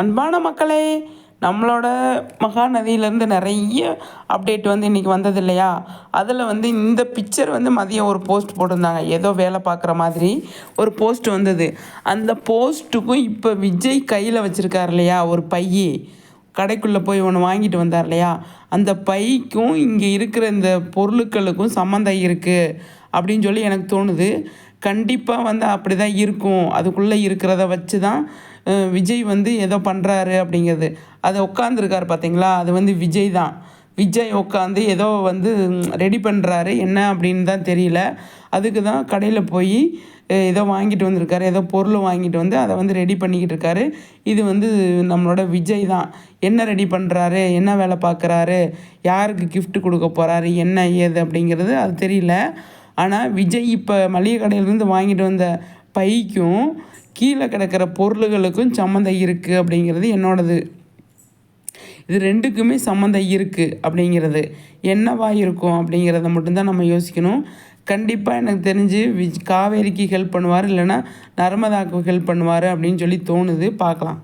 அன்பான மக்களே, நம்மளோட மகாநதியிலேருந்து நிறைய அப்டேட் வந்து இன்றைக்கி வந்தது இல்லையா? அதில் வந்து இந்த பிக்சர் வந்து மதியம் ஒரு போஸ்ட் போட்டிருந்தாங்க. ஏதோ வேலை பார்க்குற மாதிரி ஒரு போஸ்ட் வந்தது. அந்த போஸ்ட்டுக்கும் இப்போ விஜய் கையில் வச்சுருக்கார் இல்லையா ஒரு பையி, கடைக்குள்ளே போய் ஒன்று வாங்கிட்டு வந்தார் இல்லையா, அந்த பைக்கும் இங்கே இருக்கிற இந்த பொருட்களுக்கும் சம்மந்தம் இருக்குது அப்படின்னு சொல்லி எனக்கு தோணுது. கண்டிப்பாக வந்து அப்படி தான் இருக்கும். அதுக்குள்ளே இருக்கிறத வச்சு தான் விஜய் வந்து ஏதோ பண்ணுறாரு அப்படிங்கிறது. அது உட்காந்துருக்காரு பார்த்தீங்களா, அது வந்து விஜய் தான். விஜய் உட்காந்து ஏதோ வந்து ரெடி பண்ணுறாரு, என்ன அப்படின்னு தான் தெரியல. அதுக்கு தான் கடையில் போய் ஏதோ வாங்கிட்டு வந்திருக்காரு, ஏதோ பொருள் வாங்கிட்டு வந்து அதை வந்து ரெடி பண்ணிக்கிட்டு இருக்காரு. இது வந்து நம்மளோட விஜய் தான். என்ன ரெடி பண்ணுறாரு, என்ன வேலை பார்க்குறாரு, யாருக்கு கிஃப்ட் கொடுக்க போகிறாரு, என்ன ஏது அப்படிங்கிறது அது தெரியல. ஆனால் விஜய் இப்போ மளிகை கடையிலேருந்து வாங்கிட்டு வந்த பைக்கும் கீழே கிடக்கிற பொருள்களுக்கும் சம்மந்தம் இருக்குது அப்படிங்கிறது என்னோடது. இது ரெண்டுக்குமே சம்மந்தம் இருக்குது அப்படிங்கிறது என்னவா இருக்கும் அப்படிங்கிறத மட்டும்தான் நம்ம யோசிக்கணும். கண்டிப்பாக எனக்கு தெரிஞ்சு காவேரிக்கு ஹெல்ப் பண்ணுவார், இல்லைன்னா நர்மதாவுக்கு ஹெல்ப் பண்ணுவார் அப்படின்னு சொல்லி தோணுது. பார்க்கலாம்.